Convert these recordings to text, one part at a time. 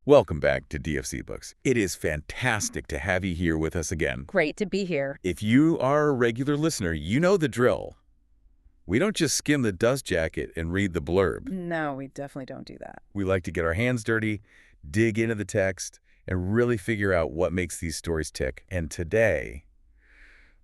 Welcome back to DFC Books. It is fantastic to have you here with us again. Great to be here. If you are a regular listener, you know the drill. We don't just skim the dust jacket and read the blurb. No, we definitely don't do that. We like to get our hands dirty, dig into the text, and really figure out what makes these stories tick. And today,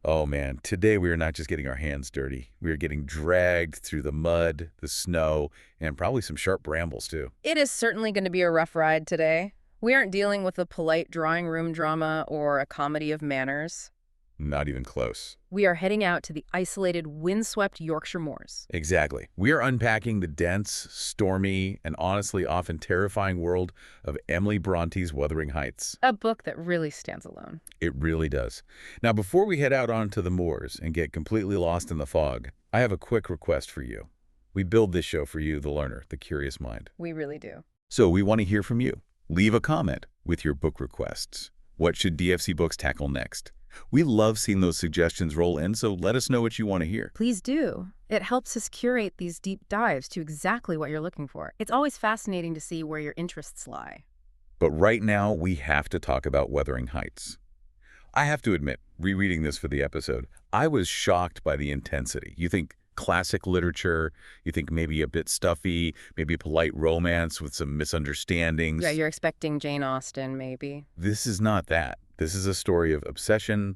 oh man, today we are not just getting our hands dirty. We are getting dragged through the mud, the snow, and probably some sharp brambles too. It is certainly going to be a rough ride today. We aren't dealing with a polite drawing room drama or a comedy of manners. Not even close. We are heading out to the isolated, windswept Yorkshire moors. Exactly. We are unpacking the dense, stormy, and honestly often terrifying world of Emily Bronte's Wuthering Heights. A book that really stands alone. It really does. Now, before we head out onto the moors and get completely lost in the fog, I have a quick request for you. We build this show for you, the learner, the curious mind. We really do. So we want to hear from you. Leave a comment with your book requests. What should DFC Books tackle next? We love seeing those suggestions roll in, so let us know what you want to hear. Please do. It helps us curate these deep dives to exactly what you're looking for. It's always fascinating to see where your interests lie. But right now, we have to talk about Wuthering Heights. I have to admit, rereading this for the episode, I was shocked by the intensity. You think classic literature, you think maybe a bit stuffy, maybe a polite romance with some misunderstandings. Yeah, you're expecting Jane Austen, maybe. This is not that. This is a story of obsession,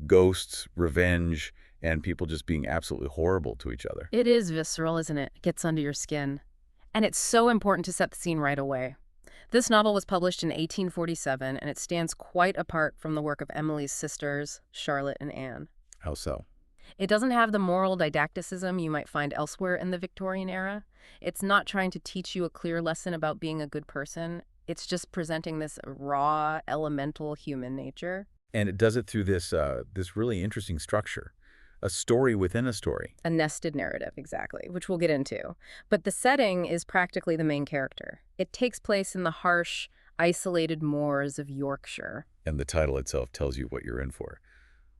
ghosts, revenge, and people just being absolutely horrible to each other. It is visceral, isn't it? It gets under your skin. And it's so important to set the scene right away. This novel was published in 1847, and it stands quite apart from the work of Emily's sisters, Charlotte and Anne. How so? It doesn't have the moral didacticism you might find elsewhere in the Victorian era. It's not trying to teach you a clear lesson about being a good person. It's just presenting this raw, elemental human nature. And it does it through this really interesting structure, a story within a story. A nested narrative, exactly, which we'll get into. But the setting is practically the main character. It takes place in the harsh, isolated moors of Yorkshire. And the title itself tells you what you're in for.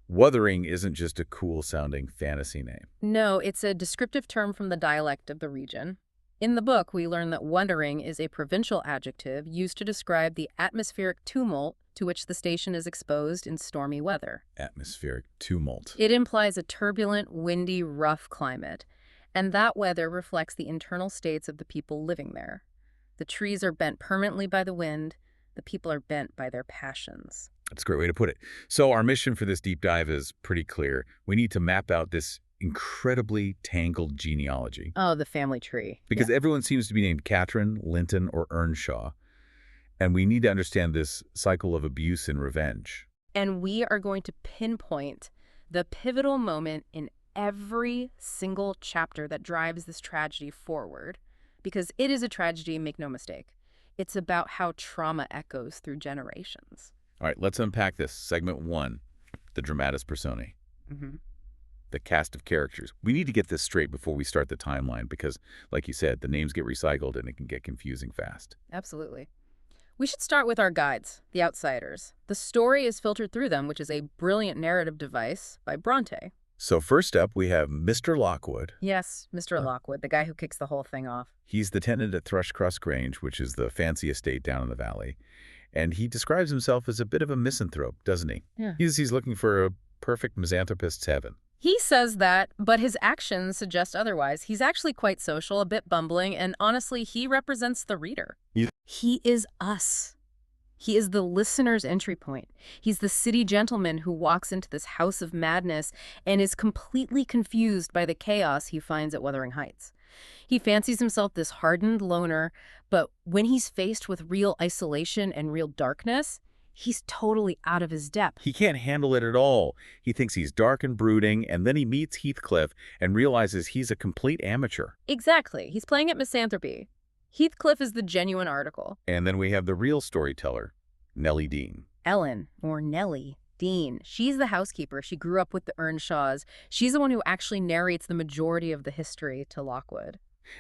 Wuthering isn't just a cool-sounding fantasy name. No, it's a descriptive term from the dialect of the region. In the book, we learn that wuthering is a provincial adjective used to describe the atmospheric tumult to which the station is exposed in stormy weather. Atmospheric tumult. It implies a turbulent, windy, rough climate, and that weather reflects the internal states of the people living there. The trees are bent permanently by the wind. The people are bent by their passions. That's a great way to put it. So our mission for this deep dive is pretty clear. We need to map out this incredibly tangled genealogy. Oh, the family tree. Because everyone seems to be named Catherine, Linton, or Earnshaw. And we need to understand this cycle of abuse and revenge. And we are going to pinpoint the pivotal moment in every single chapter that drives this tragedy forward. Because it is a tragedy, make no mistake. It's about how trauma echoes through generations. All right, let's unpack this. Segment 1, the dramatis personae. The cast of characters. We need to get this straight before we start the timeline because, like you said, the names get recycled and it can get confusing fast. Absolutely. We should start with our guides, the outsiders. The story is filtered through them, which is a brilliant narrative device by Brontë. So first up, we have Mr. Lockwood. Yes, Mr. Lockwood, the guy who kicks the whole thing off. He's the tenant at Thrushcross Grange, which is the fancy estate down in the valley. And he describes himself as a bit of a misanthrope, doesn't he? Yeah. He's looking for a perfect misanthropist's heaven. He says that, but his actions suggest otherwise. He's actually quite social, a bit bumbling, and honestly, he represents the reader. He is us. He is the listener's entry point. He's the city gentleman who walks into this house of madness and is completely confused by the chaos he finds at Wuthering Heights. He fancies himself this hardened loner, but when he's faced with real isolation and real darkness, he's totally out of his depth. He can't handle it at all. He thinks he's dark and brooding, and then he meets Heathcliff and realizes he's a complete amateur. Exactly. He's playing at misanthropy. Heathcliff is the genuine article. And then we have the real storyteller, Nellie Dean. Ellen, or Nellie Dean. She's the housekeeper. She grew up with the Earnshaws. She's the one who actually narrates the majority of the history to Lockwood.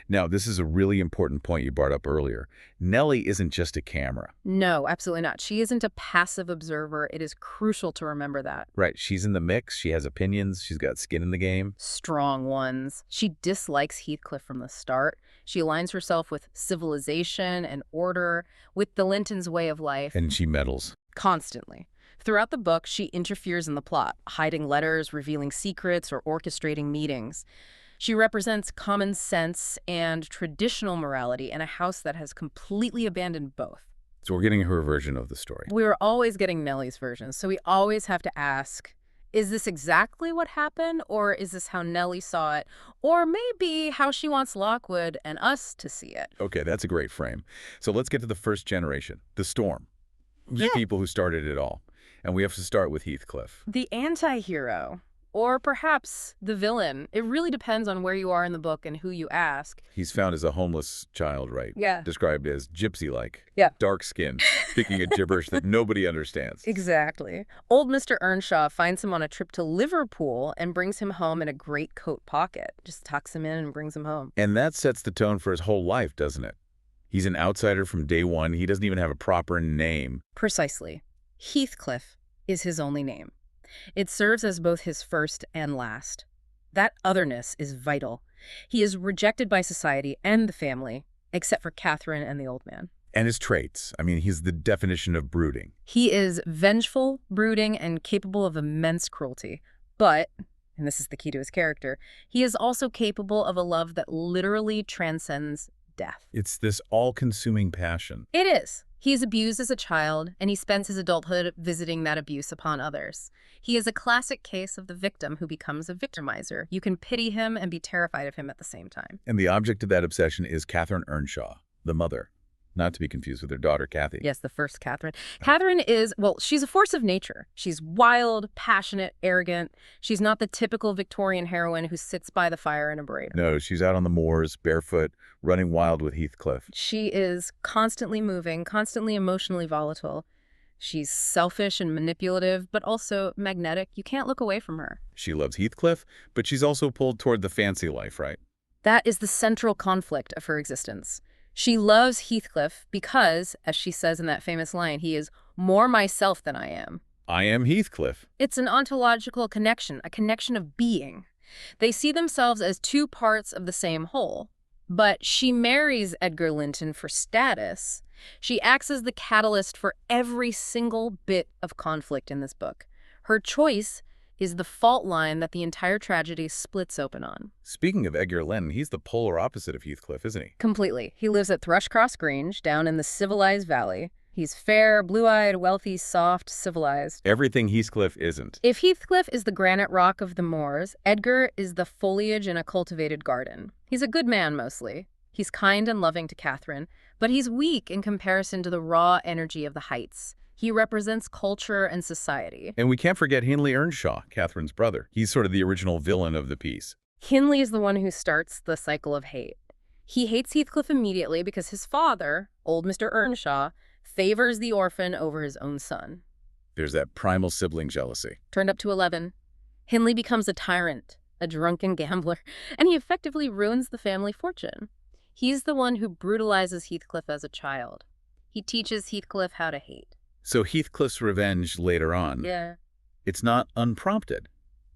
Now, this is a really important point you brought up earlier. Nellie isn't just a camera. No, absolutely not. She isn't a passive observer. It is crucial to remember that. Right, she's in the mix, she has opinions, she's got skin in the game. Strong ones. She dislikes Heathcliff from the start. She aligns herself with civilization and order, with the Lintons' way of life. And she meddles. Constantly. Throughout the book, she interferes in the plot, hiding letters, revealing secrets, or orchestrating meetings. She represents common sense and traditional morality in a house that has completely abandoned both. So we're getting her version of the story. We're always getting Nellie's version, so we always have to ask, is this exactly what happened, or is this how Nellie saw it, or maybe how she wants Lockwood and us to see it? Okay, that's a great frame. So let's get to the first generation, the Storm. The people who started it all. And we have to start with Heathcliff. The anti-hero, or perhaps the villain. It really depends on where you are in the book and who you ask. He's found as a homeless child, right? Yeah. Described as gypsy-like. Yeah. Dark skin, speaking a gibberish that nobody understands. Exactly. Old Mr. Earnshaw finds him on a trip to Liverpool and brings him home in a greatcoat pocket. Just tucks him in and brings him home. And that sets the tone for his whole life, doesn't it? He's an outsider from day one. He doesn't even have a proper name. Precisely. Heathcliff is his only name. It serves as both his first and last. That otherness is vital. He is rejected by society and the family, except for Catherine and the old man. And his traits. I mean, he's the definition of brooding. He is vengeful, brooding, and capable of immense cruelty. But, and this is the key to his character, he is also capable of a love that literally transcends death. It's this all-consuming passion. It is. He is abused as a child, and he spends his adulthood visiting that abuse upon others. He is a classic case of the victim who becomes a victimizer. You can pity him and be terrified of him at the same time. And the object of that obsession is Catherine Earnshaw, the mother. Not to be confused with her daughter, Kathy. Yes, the first Catherine. Catherine is, well, she's a force of nature. She's wild, passionate, arrogant. She's not the typical Victorian heroine who sits by the fire in a braid. No, she's out on the moors, barefoot, running wild with Heathcliff. She is constantly moving, constantly emotionally volatile. She's selfish and manipulative, but also magnetic. You can't look away from her. She loves Heathcliff, but she's also pulled toward the fancy life, right? That is the central conflict of her existence. She loves Heathcliff because, as she says in that famous line, he is more myself than I am. I am Heathcliff. It's an ontological connection, a connection of being. They see themselves as two parts of the same whole. But she marries Edgar Linton for status. She acts as the catalyst for every single bit of conflict in this book. Her choice is the fault line that the entire tragedy splits open on. Speaking of Edgar Linton, he's the polar opposite of Heathcliff, isn't he? Completely. He lives at Thrushcross Grange, down in the civilized valley. He's fair, blue-eyed, wealthy, soft, civilized. Everything Heathcliff isn't. If Heathcliff is the granite rock of the moors, Edgar is the foliage in a cultivated garden. He's a good man, mostly. He's kind and loving to Catherine, but he's weak in comparison to the raw energy of the heights. He represents culture and society. And we can't forget Hindley Earnshaw, Catherine's brother. He's sort of the original villain of the piece. Hindley is the one who starts the cycle of hate. He hates Heathcliff immediately because his father, old Mr. Earnshaw, favors the orphan over his own son. There's that primal sibling jealousy. Turned up to 11, Hindley becomes a tyrant, a drunken gambler, and he effectively ruins the family fortune. He's the one who brutalizes Heathcliff as a child. He teaches Heathcliff how to hate. So Heathcliff's revenge later on, it's not unprompted.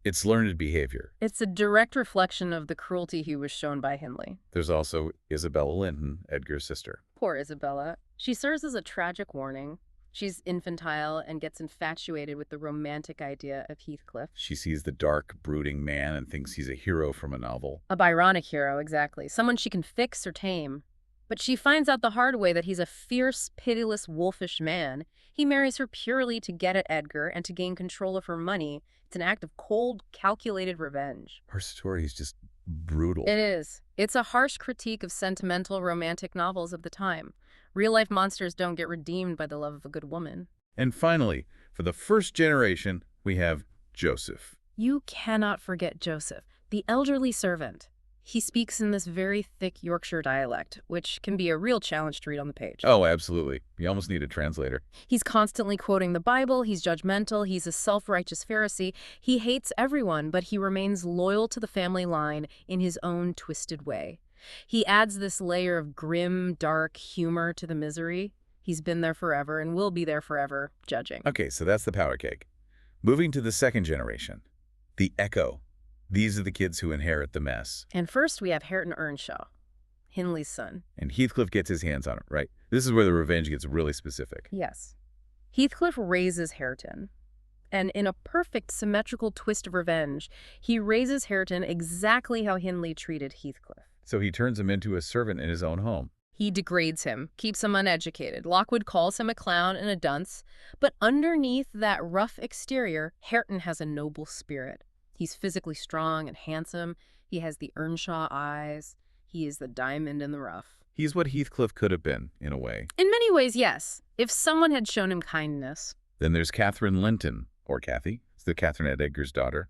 It's learned behavior. It's a direct reflection of the cruelty he was shown by Hindley. There's also Isabella Linton, Edgar's sister. Poor Isabella. She serves as a tragic warning. She's infantile and gets infatuated with the romantic idea of Heathcliff. She sees the dark, brooding man and thinks he's a hero from a novel. A Byronic hero, exactly. Someone she can fix or tame. But she finds out the hard way that he's a fierce, pitiless, wolfish man. He marries her purely to get at Edgar and to gain control of her money. It's an act of cold, calculated revenge. Her story is just brutal. It is. It's a harsh critique of sentimental, romantic novels of the time. Real-life monsters don't get redeemed by the love of a good woman. And finally, for the first generation, we have Joseph. You cannot forget Joseph, the elderly servant. He speaks in this very thick Yorkshire dialect, which can be a real challenge to read on the page. Oh, absolutely. You almost need a translator. He's constantly quoting the Bible, he's judgmental, he's a self-righteous Pharisee. He hates everyone, but he remains loyal to the family line in his own twisted way. He adds this layer of grim, dark humor to the misery. He's been there forever and will be there forever, judging. Okay, so that's the powder keg. Moving to the second generation, the Echo. These are the kids who inherit the mess. And first we have Hareton Earnshaw, Hindley's son. And Heathcliff gets his hands on it, right? This is where the revenge gets really specific. Yes. Heathcliff raises Hareton. And in a perfect symmetrical twist of revenge, he raises Hareton exactly how Hindley treated Heathcliff. So he turns him into a servant in his own home. He degrades him, keeps him uneducated. Lockwood calls him a clown and a dunce. But underneath that rough exterior, Hareton has a noble spirit. He's physically strong and handsome. He has the Earnshaw eyes. He is the diamond in the rough. He's what Heathcliff could have been, in a way. In many ways, yes. If someone had shown him kindness. Then there's Catherine Linton, or Kathy. It's the Catherine Edgar's daughter.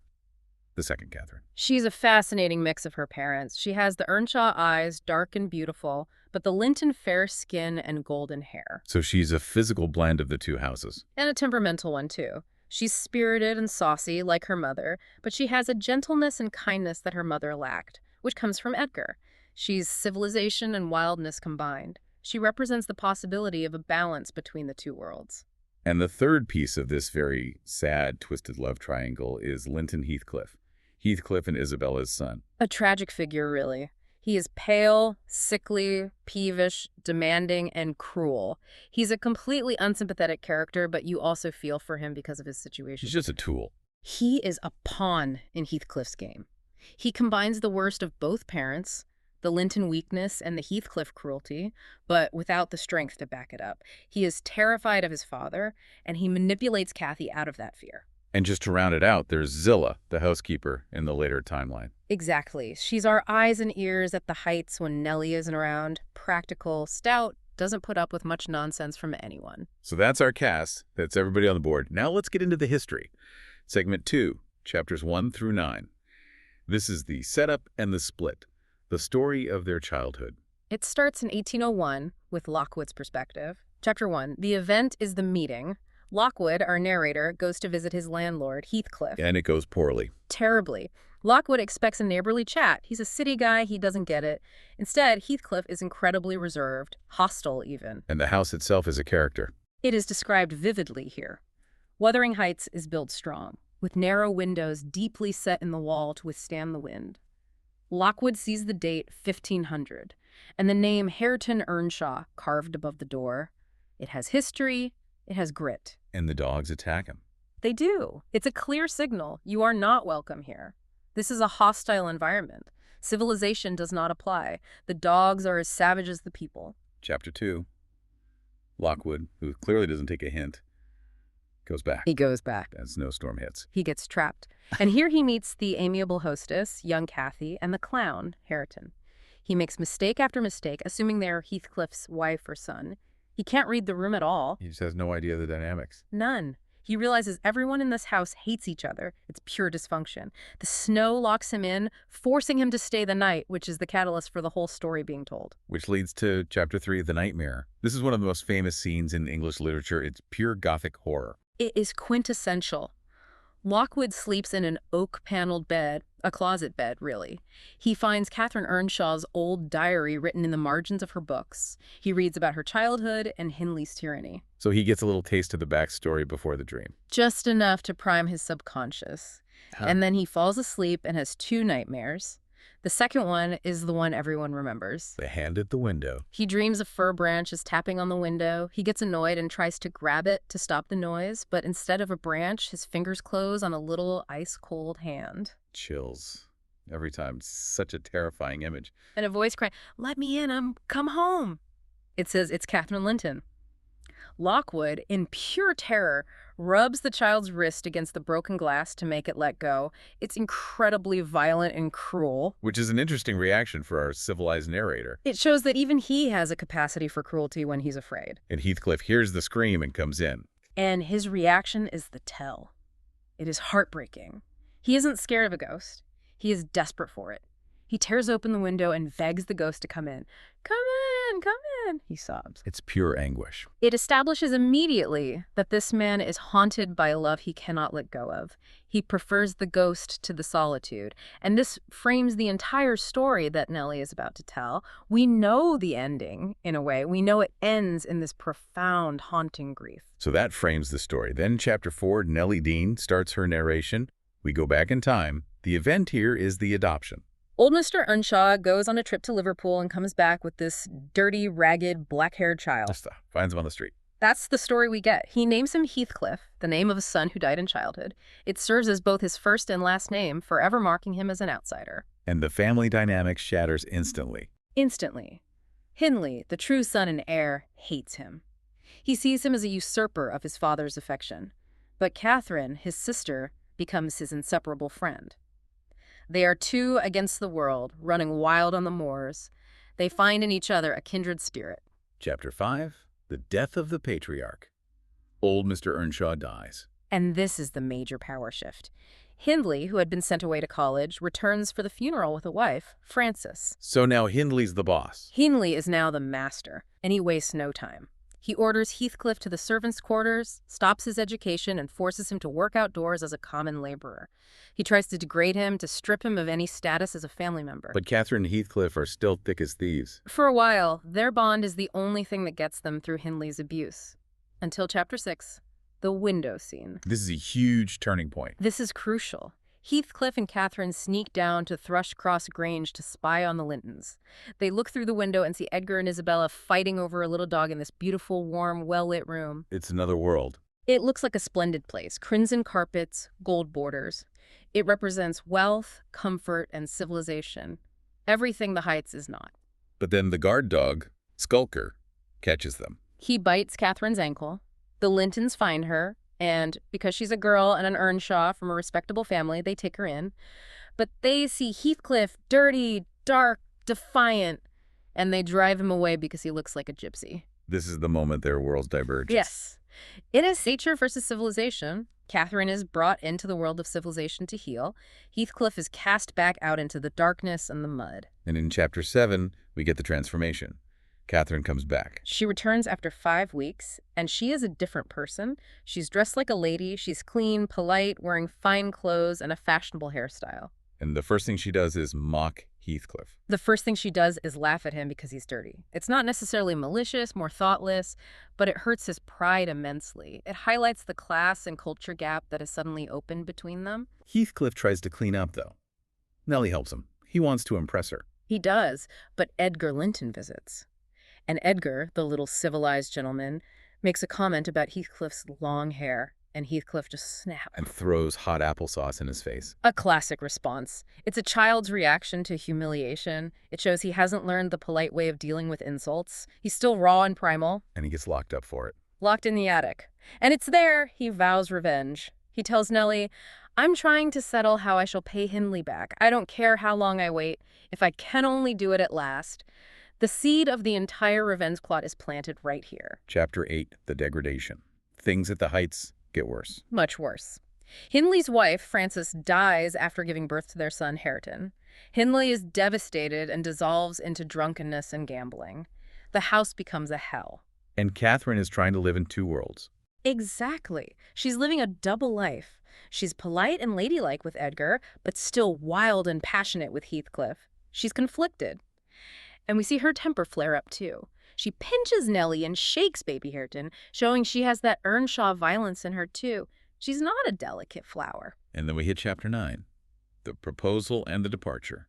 The second Catherine. She's a fascinating mix of her parents. She has the Earnshaw eyes, dark and beautiful, but the Linton fair skin and golden hair. So she's a physical blend of the two houses. And a temperamental one, too. She's spirited and saucy, like her mother, but she has a gentleness and kindness that her mother lacked, which comes from Edgar. She's civilization and wildness combined. She represents the possibility of a balance between the two worlds. And the third piece of this very sad, twisted love triangle is Linton Heathcliff. Heathcliff and Isabella's son. A tragic figure, really. He is pale, sickly, peevish, demanding, and cruel. He's a completely unsympathetic character, but you also feel for him because of his situation. He's just a tool. He is a pawn in Heathcliff's game. He combines the worst of both parents, the Linton weakness and the Heathcliff cruelty, but without the strength to back it up. He is terrified of his father, and he manipulates Kathy out of that fear. And just to round it out, there's Zillah, the housekeeper, in the later timeline. Exactly. She's our eyes and ears at the heights when Nellie isn't around. Practical, stout, doesn't put up with much nonsense from anyone. So that's our cast. That's everybody on the board. Now let's get into the history. Segment 2, chapters 1 through 9. This is the setup and the split, the story of their childhood. It starts in 1801 with Lockwood's perspective. Chapter 1, the event is the meeting. Lockwood, our narrator, goes to visit his landlord, Heathcliff. And it goes poorly. Terribly. Lockwood expects a neighborly chat. He's a city guy. He doesn't get it. Instead, Heathcliff is incredibly reserved, hostile even. And the house itself is a character. It is described vividly here. Wuthering Heights is built strong, with narrow windows deeply set in the wall to withstand the wind. Lockwood sees the date 1500, and the name Hareton Earnshaw carved above the door. It has history. It has grit. And the dogs attack him. They do. It's a clear signal. You are not welcome here. This is a hostile environment. Civilization does not apply. The dogs are as savage as the people. Chapter 2. Lockwood, who clearly doesn't take a hint, goes back. He goes back. As snowstorm hits. He gets trapped. And here he meets the amiable hostess, young Kathy, and the clown, Hareton. He makes mistake after mistake, assuming they're Heathcliff's wife or son. He can't read the room at all. He just has no idea of the dynamics. None. He realizes everyone in this house hates each other. It's pure dysfunction. The snow locks him in, forcing him to stay the night, which is the catalyst for the whole story being told. Which leads to Chapter 3, The Nightmare. This is one of the most famous scenes in English literature. It's pure Gothic horror. It is quintessential. Lockwood sleeps in an oak-paneled bed, a closet bed, really. He finds Catherine Earnshaw's old diary written in the margins of her books. He reads about her childhood and Hindley's tyranny. So he gets a little taste of the backstory before the dream. Just enough to prime his subconscious. And then he falls asleep and has two nightmares. The second one is the one everyone remembers. The hand at the window. He dreams a fir branch is tapping on the window. He gets annoyed and tries to grab it to stop the noise, but instead of a branch, his fingers close on a little ice-cold hand. Chills. Every time. It's such a terrifying image. And a voice crying, "Let me in, come home." It says it's Catherine Linton. Lockwood, in pure terror, rubs the child's wrist against the broken glass to make it let go. It's incredibly violent and cruel. Which is an interesting reaction for our civilized narrator. It shows that even he has a capacity for cruelty when he's afraid. And Heathcliff hears the scream and comes in. And his reaction is the tell. It is heartbreaking. He isn't scared of a ghost. He is desperate for it. He tears open the window and begs the ghost to come in. Come in, come again, he sobs. It's pure anguish. It establishes immediately that this man is haunted by a love he cannot let go of. He prefers the ghost to the solitude. And this frames the entire story that Nellie is about to tell. We know the ending, in a way. We know it ends in this profound, haunting grief. So that frames the story. Then chapter 4, Nellie Dean starts her narration. We go back in time. The event here is the adoption. Old Mr. Earnshaw goes on a trip to Liverpool and comes back with this dirty, ragged, black-haired child. Just finds him on the street. That's the story we get. He names him Heathcliff, the name of a son who died in childhood. It serves as both his first and last name, forever marking him as an outsider. And the family dynamic shatters instantly. Instantly. Hindley, the true son and heir, hates him. He sees him as a usurper of his father's affection. But Catherine, his sister, becomes his inseparable friend. They are two against the world, running wild on the moors. They find in each other a kindred spirit. Chapter 5, the death of the patriarch. Old Mr. Earnshaw dies. And this is the major power shift. Hindley, who had been sent away to college, returns for the funeral with a wife, Frances. So now Hindley's the boss. Hindley is now the master, and he wastes no time. He orders Heathcliff to the servants' quarters, stops his education, and forces him to work outdoors as a common laborer. He tries to degrade him, to strip him of any status as a family member. But Catherine and Heathcliff are still thick as thieves. For a while, their bond is the only thing that gets them through Hindley's abuse. Until chapter 6, the window scene. This is a huge turning point. This is crucial. Heathcliff and Catherine sneak down to Thrushcross Grange to spy on the Lintons. They look through the window and see Edgar and Isabella fighting over a little dog in this beautiful, warm, well-lit room. It's another world. It looks like a splendid place. Crimson carpets, gold borders. It represents wealth, comfort, and civilization. Everything the Heights is not. But then the guard dog, Skulker, catches them. He bites Catherine's ankle. The Lintons find her. And because she's a girl and an Earnshaw from a respectable family, they take her in. But they see Heathcliff dirty, dark, defiant, and they drive him away because he looks like a gypsy. This is the moment their worlds diverge. Yes. It is nature versus civilization. Catherine is brought into the world of civilization to heal. Heathcliff is cast back out into the darkness and the mud. And in chapter 7, we get the transformation. Catherine comes back. She returns after 5 weeks, and she is a different person. She's dressed like a lady. She's clean, polite, wearing fine clothes and a fashionable hairstyle. And the first thing she does is mock Heathcliff. The first thing she does is laugh at him because he's dirty. It's not necessarily malicious, more thoughtless, but it hurts his pride immensely. It highlights the class and culture gap that has suddenly opened between them. Heathcliff tries to clean up, though. Nellie helps him. He wants to impress her. He does, but Edgar Linton visits. And Edgar, the little civilized gentleman, makes a comment about Heathcliff's long hair, and Heathcliff just snaps. And throws hot applesauce in his face. A classic response. It's a child's reaction to humiliation. It shows he hasn't learned the polite way of dealing with insults. He's still raw and primal. And he gets locked up for it. Locked in the attic. And it's there he vows revenge. He tells Nellie, "I'm trying to settle how I shall pay Hindley back. I don't care how long I wait, if I can only do it at last." The seed of the entire revenge plot is planted right here. Chapter 8, the degradation. Things at the Heights get worse. Much worse. Hindley's wife, Frances, dies after giving birth to their son, Hareton. Hindley is devastated and dissolves into drunkenness and gambling. The house becomes a hell. And Catherine is trying to live in two worlds. Exactly. She's living a double life. She's polite and ladylike with Edgar, but still wild and passionate with Heathcliff. She's conflicted. And we see her temper flare up, too. She pinches Nellie and shakes baby Hareton, showing she has that Earnshaw violence in her, too. She's not a delicate flower. And then we hit chapter 9, the proposal and the departure.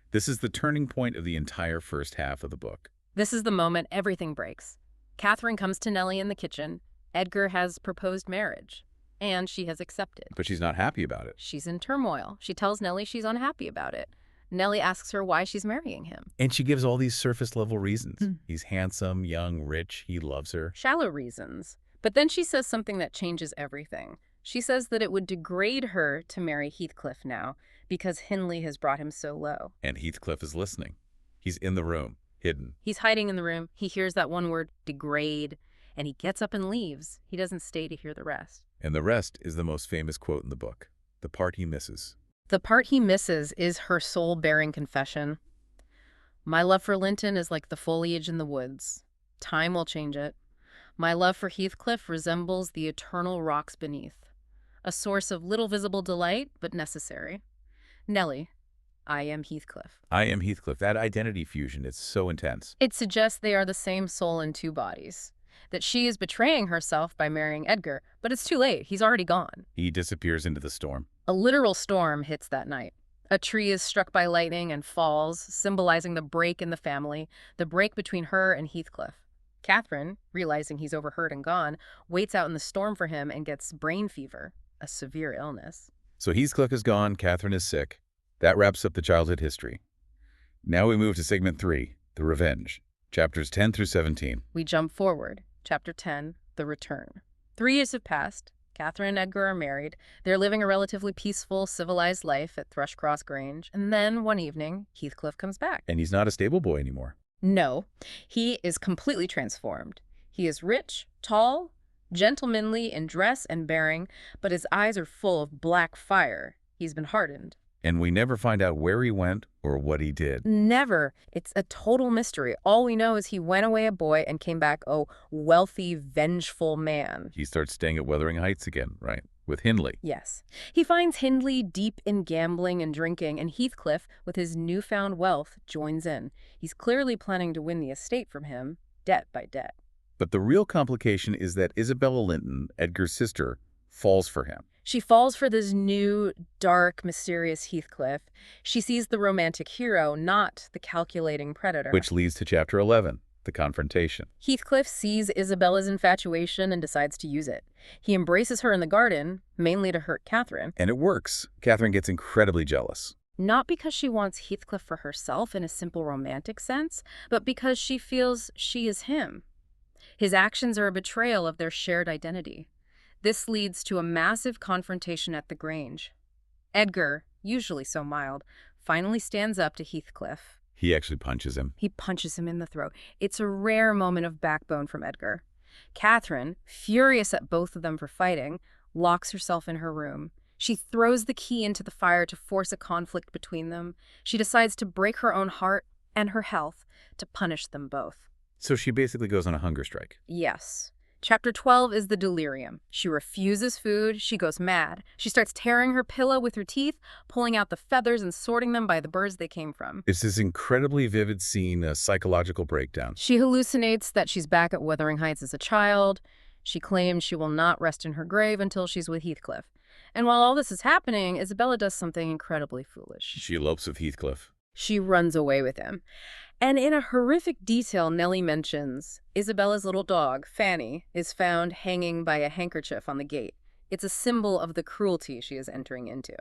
This is the turning point of the entire first half of the book. This is the moment everything breaks. Catherine comes to Nellie in the kitchen. Edgar has proposed marriage, and she has accepted. But she's not happy about it. She's in turmoil. She tells Nellie she's unhappy about it. Nellie asks her why she's marrying him. And she gives all these surface-level reasons. He's handsome, young, rich, he loves her. Shallow reasons. But then she says something that changes everything. She says that it would degrade her to marry Heathcliff now because Hindley has brought him so low. And Heathcliff is listening. He's in the room, hidden. He's hiding in the room. He hears that one word, degrade, and he gets up and leaves. He doesn't stay to hear the rest. And the rest is the most famous quote in the book, the part he misses. The part he misses is her soul-bearing confession. My love for Linton is like the foliage in the woods. Time will change it. My love for Heathcliff resembles the eternal rocks beneath. A source of little visible delight, but necessary. Nellie, I am Heathcliff. I am Heathcliff. That identity fusion, it's so intense. It suggests they are the same soul in two bodies. That she is betraying herself by marrying Edgar, but it's too late. He's already gone. He disappears into the storm. A literal storm hits that night. A tree is struck by lightning and falls, symbolizing the break in the family, the break between her and Heathcliff. Catherine, realizing he's overheard and gone, waits out in the storm for him and gets brain fever, a severe illness. So Heathcliff is gone, Catherine is sick. That wraps up the childhood history. Now we move to segment 3, The Revenge, chapters 10 through 17. We jump forward. Chapter 10, The Return. 3 years have passed. Catherine and Edgar are married. They're living a relatively peaceful, civilized life at Thrushcross Grange. And then, one evening, Heathcliff comes back. And he's not a stable boy anymore. No, he is completely transformed. He is rich, tall, gentlemanly in dress and bearing, but his eyes are full of black fire. He's been hardened. And we never find out where he went or what he did. Never. It's a total mystery. All we know is he went away a boy and came back a wealthy, vengeful man. He starts staying at Wuthering Heights again, right? With Hindley. Yes. He finds Hindley deep in gambling and drinking, and Heathcliff, with his newfound wealth, joins in. He's clearly planning to win the estate from him, debt by debt. But the real complication is that Isabella Linton, Edgar's sister, falls for him. She falls for this new, dark, mysterious Heathcliff. She sees the romantic hero, not the calculating predator. Which leads to chapter 11, the confrontation. Heathcliff sees Isabella's infatuation and decides to use it. He embraces her in the garden, mainly to hurt Catherine. And it works. Catherine gets incredibly jealous. Not because she wants Heathcliff for herself in a simple romantic sense, but because she feels she is him. His actions are a betrayal of their shared identity. This leads to a massive confrontation at the Grange. Edgar, usually so mild, finally stands up to Heathcliff. He actually punches him. He punches him in the throat. It's a rare moment of backbone from Edgar. Catherine, furious at both of them for fighting, locks herself in her room. She throws the key into the fire to force a conflict between them. She decides to break her own heart and her health to punish them both. So she basically goes on a hunger strike. Yes. Chapter 12 is the delirium. She refuses food. She goes mad. She starts tearing her pillow with her teeth, pulling out the feathers and sorting them by the birds they came from. It's this incredibly vivid scene, a psychological breakdown. She hallucinates that she's back at Wuthering Heights as a child. She claims she will not rest in her grave until she's with Heathcliff. And while all this is happening, Isabella does something incredibly foolish. She elopes with Heathcliff. She runs away with him. And in a horrific detail Nellie mentions, Isabella's little dog, Fanny, is found hanging by a handkerchief on the gate. It's a symbol of the cruelty she is entering into.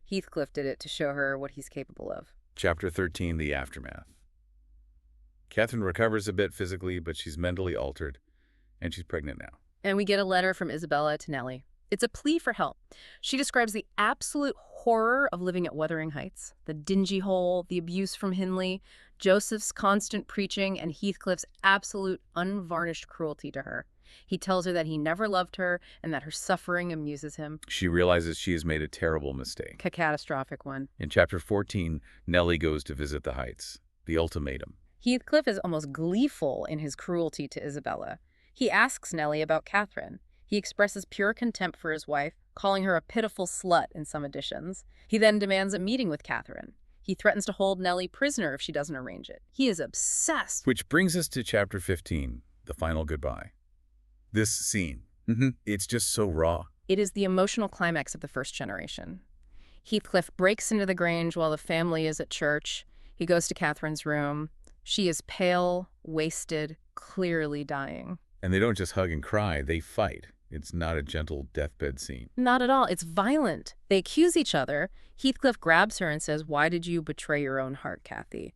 Heathcliff did it to show her what he's capable of. Chapter 13, the aftermath. Catherine recovers a bit physically, but she's mentally altered, and she's pregnant now. And we get a letter from Isabella to Nellie. It's a plea for help. She describes the absolute horror of living at Wuthering Heights, the dingy hole, the abuse from Hindley, Joseph's constant preaching, and Heathcliff's absolute unvarnished cruelty to her. He tells her that he never loved her and that her suffering amuses him. She realizes she has made a terrible mistake. A catastrophic one. In chapter 14, Nellie goes to visit the Heights, the ultimatum. Heathcliff is almost gleeful in his cruelty to Isabella. He asks Nellie about Catherine. He expresses pure contempt for his wife, calling her a pitiful slut in some editions. He then demands a meeting with Catherine. He threatens to hold Nellie prisoner if she doesn't arrange it. He is obsessed. Which brings us to chapter 15, the final goodbye. This scene, it's just so raw. It is the emotional climax of the first generation. Heathcliff breaks into the Grange while the family is at church. He goes to Catherine's room. She is pale, wasted, clearly dying. And they don't just hug and cry, they fight. It's not a gentle deathbed scene. Not at all. It's violent. They accuse each other. Heathcliff grabs her and says, "Why did you betray your own heart, Kathy?"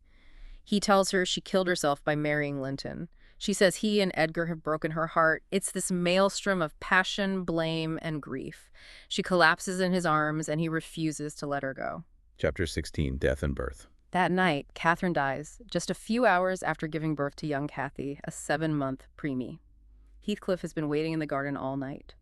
He tells her she killed herself by marrying Linton. She says he and Edgar have broken her heart. It's this maelstrom of passion, blame, and grief. She collapses in his arms, and he refuses to let her go. Chapter 16, Death and Birth. That night, Catherine dies, just a few hours after giving birth to young Kathy, a 7-month preemie. Heathcliff has been waiting in the garden all night.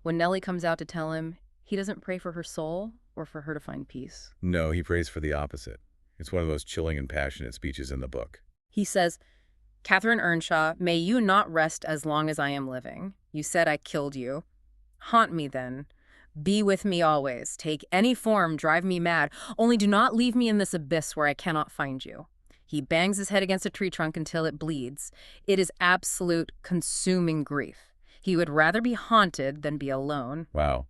When Nellie comes out to tell him, he doesn't pray for her soul or for her to find peace. No, he prays for the opposite. It's one of the most chilling and passionate speeches in the book. He says, "Catherine Earnshaw, may you not rest as long as I am living. You said I killed you. Haunt me then. Be with me always. Take any form, drive me mad. Only do not leave me in this abyss where I cannot find you." He bangs his head against a tree trunk until it bleeds. It is absolute consuming grief. He would rather be haunted than be alone. Wow.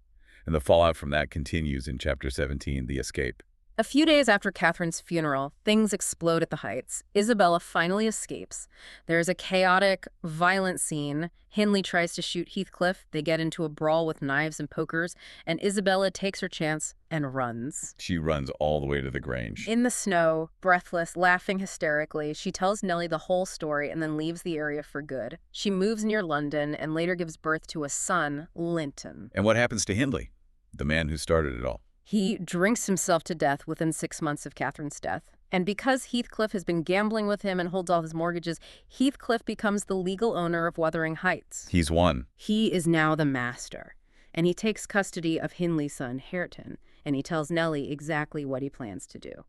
And the fallout from that continues in Chapter 17, The Escape. A few days after Catherine's funeral, things explode at the Heights. Isabella finally escapes. There's a chaotic, violent scene. Hindley tries to shoot Heathcliff. They get into a brawl with knives and pokers, and Isabella takes her chance and runs. She runs all the way to the Grange. In the snow, breathless, laughing hysterically, she tells Nellie the whole story and then leaves the area for good. She moves near London and later gives birth to a son, Linton. And what happens to Hindley, the man who started it all? He drinks himself to death within 6 months of Catherine's death. And because Heathcliff has been gambling with him and holds all his mortgages, Heathcliff becomes the legal owner of Wuthering Heights. He's won. He is now the master. And he takes custody of Hindley's son, Hareton, and he tells Nellie exactly what he plans to do.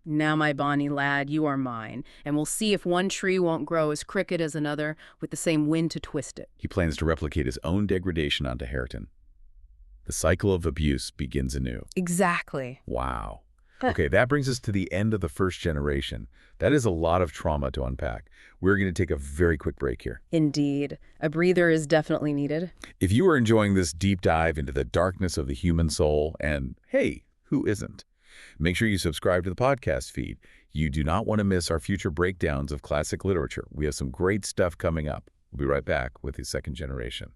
"Now, my bonny lad, you are mine, and we'll see if one tree won't grow as crooked as another with the same wind to twist it." He plans to replicate his own degradation onto Hareton. The cycle of abuse begins anew. Exactly. Wow. Okay, that brings us to the end of the first generation. That is a lot of trauma to unpack. We're going to take a very quick break here. Indeed. A breather is definitely needed. If you are enjoying this deep dive into the darkness of the human soul, and hey, who isn't? Make sure you subscribe to the podcast feed. You do not want to miss our future breakdowns of classic literature. We have some great stuff coming up. We'll be right back with the second generation.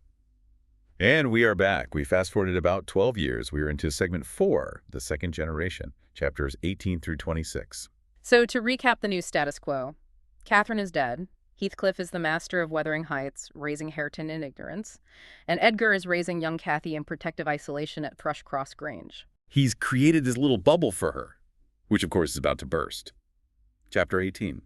And we are back. We fast-forwarded about 12 years. We are into segment 4, the second generation, chapters 18 through 26. So to recap the new status quo, Catherine is dead. Heathcliff is the master of Wuthering Heights, raising Hareton in ignorance. And Edgar is raising young Cathy in protective isolation at Thrushcross Grange. He's created this little bubble for her, which of course is about to burst. Chapter 18.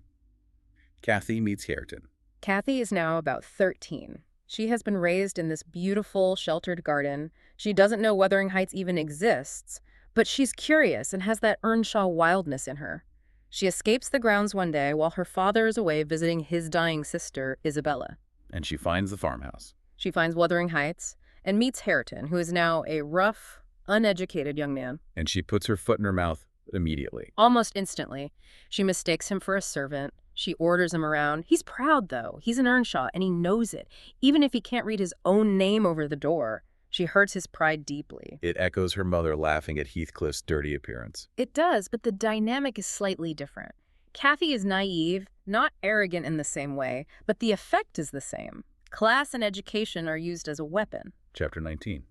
Cathy meets Hareton. Cathy is now about 13. She has been raised in this beautiful, sheltered garden. She doesn't know Wuthering Heights even exists, but she's curious and has that Earnshaw wildness in her. She escapes the grounds one day while her father is away visiting his dying sister, Isabella. And she finds the farmhouse. She finds Wuthering Heights and meets Hareton, who is now a rough, uneducated young man. And she puts her foot in her mouth immediately. Almost instantly. She mistakes him for a servant. She orders him around. He's proud, though. He's an Earnshaw, and he knows it. Even if he can't read his own name over the door, she hurts his pride deeply. It echoes her mother laughing at Heathcliff's dirty appearance. It does, but the dynamic is slightly different. Cathy is naive, not arrogant in the same way, but the effect is the same. Class and education are used as a weapon. Chapter 19.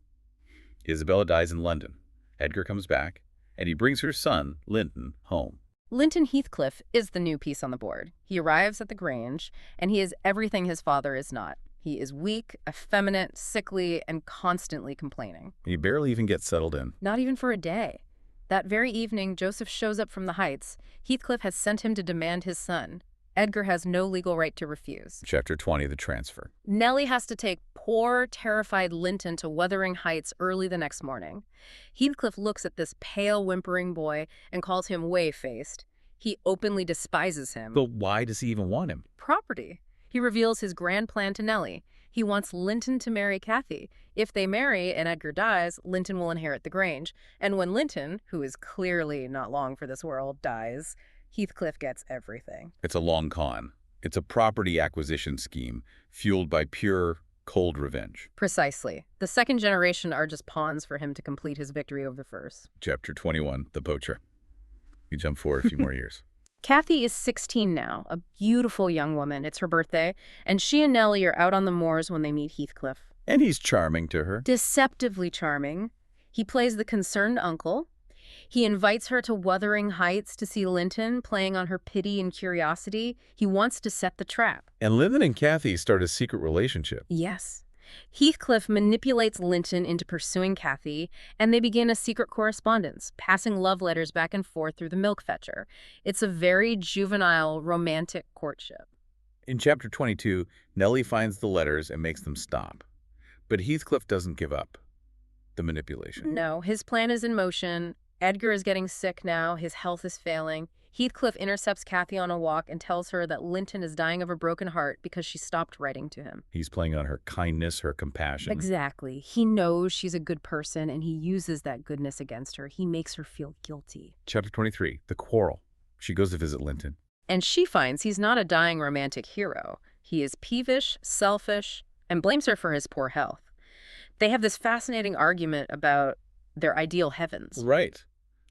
Isabella dies in London. Edgar comes back, and he brings her son, Linton, home. Linton Heathcliff is the new piece on the board. He arrives at the Grange, and he is everything his father is not. He is weak, effeminate, sickly, and constantly complaining. He barely even gets settled in. Not even for a day. That very evening, Joseph shows up from the Heights. Heathcliff has sent him to demand his son. Edgar has no legal right to refuse. Chapter 20, The Transfer. Nellie has to take poor, terrified Linton to Wuthering Heights early the next morning. Heathcliff looks at this pale, whimpering boy and calls him whey-faced. He openly despises him. But why does he even want him? Property. He reveals his grand plan to Nellie. He wants Linton to marry Cathy. If they marry and Edgar dies, Linton will inherit the Grange. And when Linton, who is clearly not long for this world, dies, Heathcliff gets everything. It's a long con. It's a property acquisition scheme fueled by pure, cold revenge. Precisely. The second generation are just pawns for him to complete his victory over the first. Chapter 21, The Poacher. You jump forward a few more years. Cathy is 16 now, a beautiful young woman. It's her birthday, and she and Nellie are out on the moors when they meet Heathcliff. And he's charming to her. Deceptively charming. He plays the concerned uncle. He invites her to Wuthering Heights to see Linton, playing on her pity and curiosity. He wants to set the trap. And Linton and Cathy start a secret relationship. Yes. Heathcliff manipulates Linton into pursuing Cathy, and they begin a secret correspondence, passing love letters back and forth through the milk fetcher. It's a very juvenile, romantic courtship. In Chapter 22, Nellie finds the letters and makes them stop. But Heathcliff doesn't give up the manipulation. No, his plan is in motion. Edgar is getting sick now. His health is failing. Heathcliff intercepts Kathy on a walk and tells her that Linton is dying of a broken heart because she stopped writing to him. He's playing on her kindness, her compassion. Exactly. He knows she's a good person, and he uses that goodness against her. He makes her feel guilty. Chapter 23, The Quarrel. She goes to visit Linton. And she finds he's not a dying romantic hero. He is peevish, selfish, and blames her for his poor health. They have this fascinating argument about their ideal heavens. Right.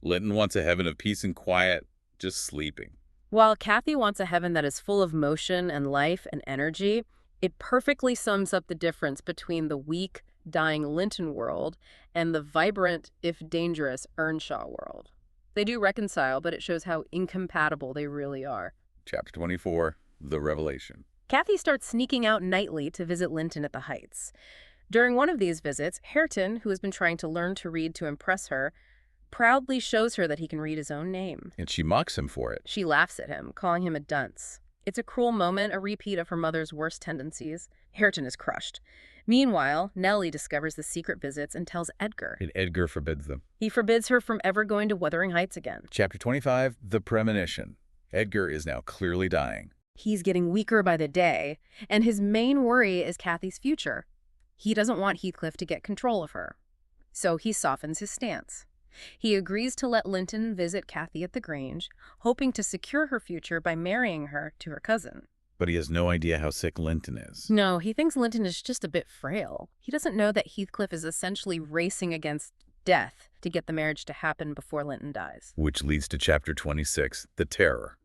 Linton wants a heaven of peace and quiet, just sleeping. While Kathy wants a heaven that is full of motion and life and energy, it perfectly sums up the difference between the weak, dying Linton world and the vibrant, if dangerous, Earnshaw world. They do reconcile, but it shows how incompatible they really are. Chapter 24, The Revelation. Kathy starts sneaking out nightly to visit Linton at the Heights. During one of these visits, Hareton, who has been trying to learn to read to impress her, proudly shows her that he can read his own name. And she mocks him for it. She laughs at him, calling him a dunce. It's a cruel moment, a repeat of her mother's worst tendencies. Hareton is crushed. Meanwhile, Nellie discovers the secret visits and tells Edgar. And Edgar forbids them. He forbids her from ever going to Wuthering Heights again. Chapter 25, The Premonition. Edgar is now clearly dying. He's getting weaker by the day, and his main worry is Kathy's future. He doesn't want Heathcliff to get control of her. So he softens his stance. He agrees to let Linton visit Kathy at the Grange, hoping to secure her future by marrying her to her cousin. But he has no idea how sick Linton is. No, he thinks Linton is just a bit frail. He doesn't know that Heathcliff is essentially racing against death to get the marriage to happen before Linton dies. Which leads to Chapter 26, The Terror.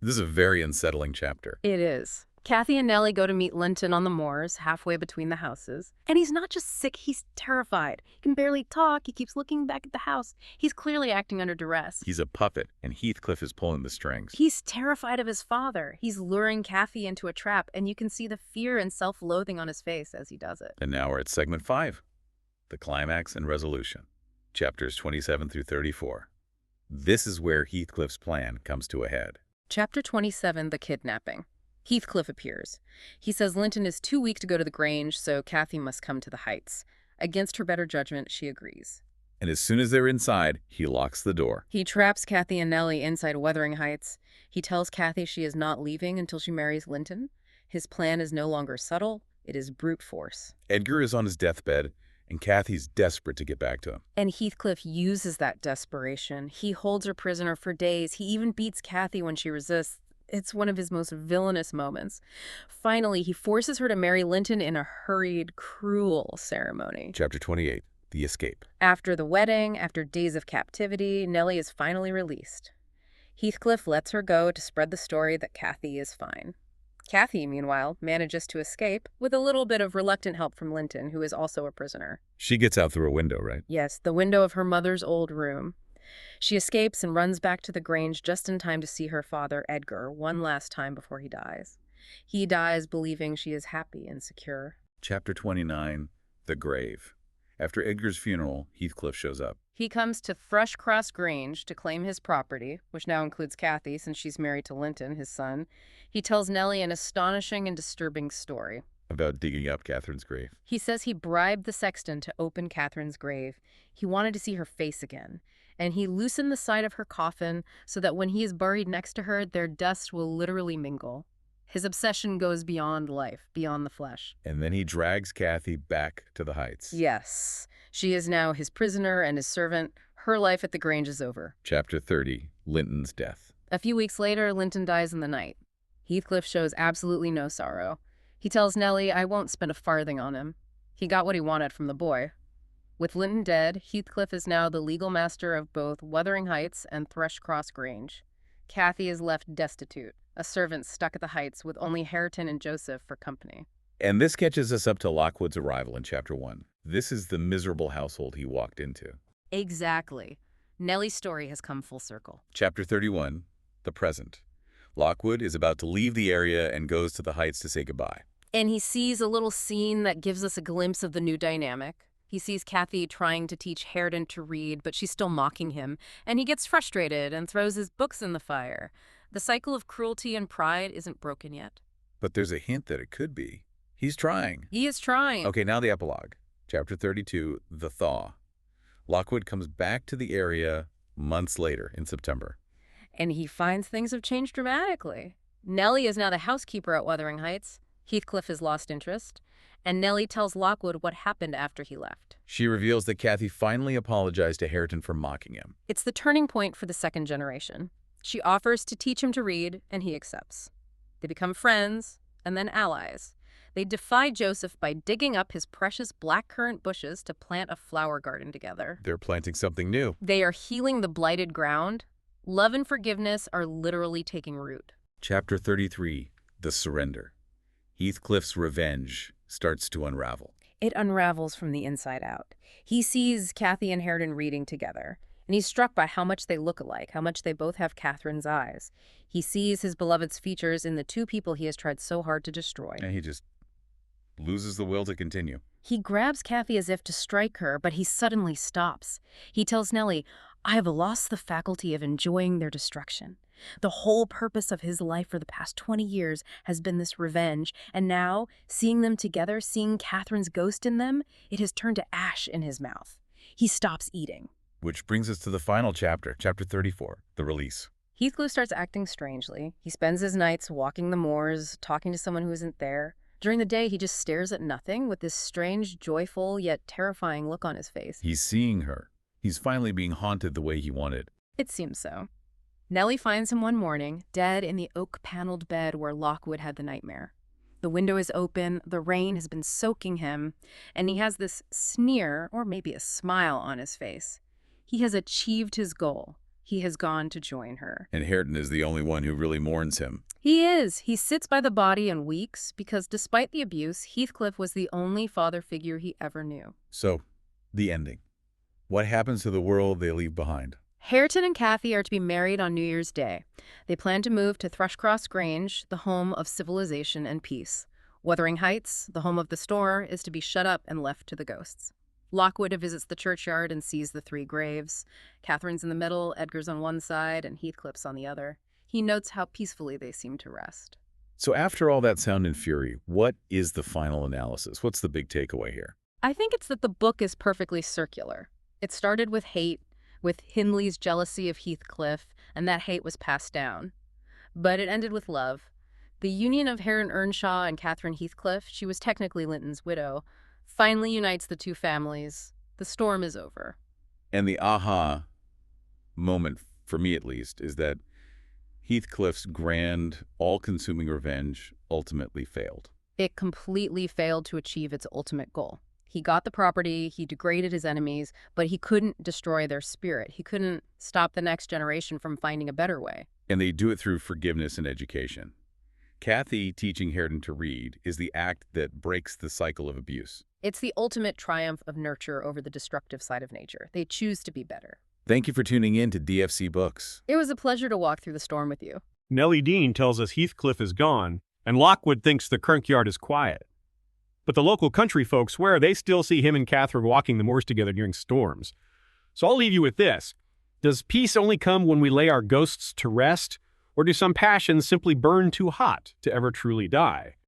This is a very unsettling chapter. It is. Kathy and Nellie go to meet Linton on the moors, halfway between the houses. And he's not just sick, he's terrified. He can barely talk, he keeps looking back at the house. He's clearly acting under duress. He's a puppet, and Heathcliff is pulling the strings. He's terrified of his father. He's luring Kathy into a trap, and you can see the fear and self-loathing on his face as he does it. And now we're at segment 5, The Climax and Resolution. Chapters 27 through 34. This is where Heathcliff's plan comes to a head. Chapter 27, The Kidnapping. Heathcliff appears. He says Linton is too weak to go to the Grange, so Kathy must come to the Heights. Against her better judgment, she agrees. And as soon as they're inside, he locks the door. He traps Kathy and Nellie inside Wuthering Heights. He tells Kathy she is not leaving until she marries Linton. His plan is no longer subtle. It is brute force. Edgar is on his deathbed, and Kathy's desperate to get back to him. And Heathcliff uses that desperation. He holds her prisoner for days. He even beats Kathy when she resists. It's one of his most villainous moments. Finally, he forces her to marry Linton in a hurried, cruel ceremony. Chapter 28, The Escape. After the wedding, after days of captivity, Nellie is finally released. Heathcliff lets her go to spread the story that Kathy is fine. Kathy, meanwhile, manages to escape with a little bit of reluctant help from Linton, who is also a prisoner. She gets out through a window, right? Yes, the window of her mother's old room. She escapes and runs back to the Grange just in time to see her father, Edgar, one last time before he dies. He dies believing she is happy and secure. Chapter 29, The Grave. After Edgar's funeral, Heathcliff shows up. He comes to Thrushcross Grange to claim his property, which now includes Kathy since she's married to Linton, his son. He tells Nellie an astonishing and disturbing story. About digging up Catherine's grave. He says he bribed the sexton to open Catherine's grave. He wanted to see her face again. And he loosened the side of her coffin so that when he is buried next to her, their dust will literally mingle. His obsession goes beyond life, beyond the flesh. And then he drags Kathy back to the Heights. Yes. She is now his prisoner and his servant. Her life at the Grange is over. Chapter 30, Linton's death. A few weeks later, Linton dies in the night. Heathcliff shows absolutely no sorrow. He tells Nellie, I won't spend a farthing on him. He got what he wanted from the boy. With Linton dead, Heathcliff is now the legal master of both Wuthering Heights and Thrushcross Grange. Kathy is left destitute, a servant stuck at the Heights with only Hareton and Joseph for company. And this catches us up to Lockwood's arrival in Chapter 1. This is the miserable household he walked into. Exactly. Nellie's story has come full circle. Chapter 31, The Present. Lockwood is about to leave the area and goes to the Heights to say goodbye. And he sees a little scene that gives us a glimpse of the new dynamic. He sees Kathy trying to teach Hareton to read, but she's still mocking him, and he gets frustrated and throws his books in the fire. The cycle of cruelty and pride isn't broken yet. But there's a hint that it could be. He's trying. He is trying. Okay, now the epilogue. Chapter 32, The Thaw. Lockwood comes back to the area months later in September. And he finds things have changed dramatically. Nellie is now the housekeeper at Wuthering Heights. Heathcliff has lost interest. And Nellie tells Lockwood what happened after he left. She reveals that Kathy finally apologized to Hareton for mocking him. It's the turning point for the second generation. She offers to teach him to read, and he accepts. They become friends, and then allies. They defy Joseph by digging up his precious blackcurrant bushes to plant a flower garden together. They're planting something new. They are healing the blighted ground. Love and forgiveness are literally taking root. Chapter 33, The Surrender. Heathcliff's revenge starts to unravel. It unravels from the inside out. He sees Kathy and Hareton reading together, and he's struck by how much they look alike, how much they both have Catherine's eyes. He sees his beloved's features in the two people he has tried so hard to destroy. And he just loses the will to continue. He grabs Kathy as if to strike her, but he suddenly stops. He tells Nellie, "I have lost the faculty of enjoying their destruction. The whole purpose of his life for the past 20 years has been this revenge, and now, seeing them together, seeing Catherine's ghost in them, it has turned to ash in his mouth." He stops eating. Which brings us to the final chapter, chapter 34, The Release. Heathcliff starts acting strangely. He spends his nights walking the moors, talking to someone who isn't there. During the day, he just stares at nothing with this strange, joyful, yet terrifying look on his face. He's seeing her. He's finally being haunted the way he wanted. It seems so. Nellie finds him one morning, dead in the oak-paneled bed where Lockwood had the nightmare. The window is open, the rain has been soaking him, and he has this sneer, or maybe a smile, on his face. He has achieved his goal. He has gone to join her. And Hareton is the only one who really mourns him. He is. He sits by the body and weeps because despite the abuse, Heathcliff was the only father figure he ever knew. So, the ending. What happens to the world they leave behind? Hareton and Kathy are to be married on New Year's Day. They plan to move to Thrushcross Grange, the home of civilization and peace. Wuthering Heights, the home of the store, is to be shut up and left to the ghosts. Lockwood visits the churchyard and sees the three graves. Catherine's in the middle, Edgar's on one side, and Heathcliff's on the other. He notes how peacefully they seem to rest. So after all that sound and fury, what is the final analysis? What's the big takeaway here? I think it's that the book is perfectly circular. It started with hate, with Hindley's jealousy of Heathcliff, and that hate was passed down. But it ended with love. The union of Hareton Earnshaw and Catherine Heathcliff, she was technically Linton's widow, finally unites the two families. The storm is over. And the aha moment, for me at least, is that Heathcliff's grand, all-consuming revenge ultimately failed. It completely failed to achieve its ultimate goal. He got the property, he degraded his enemies, but he couldn't destroy their spirit. He couldn't stop the next generation from finding a better way. And they do it through forgiveness and education. Kathy teaching Hareton to read is the act that breaks the cycle of abuse. It's the ultimate triumph of nurture over the destructive side of nature. They choose to be better. Thank you for tuning in to DFC Books. It was a pleasure to walk through the storm with you. Nellie Dean tells us Heathcliff is gone, and Lockwood thinks the kirkyard is quiet. But the local country folks swear they still see him and Catherine walking the moors together during storms. So I'll leave you with this. Does peace only come when we lay our ghosts to rest, or do some passions simply burn too hot to ever truly die?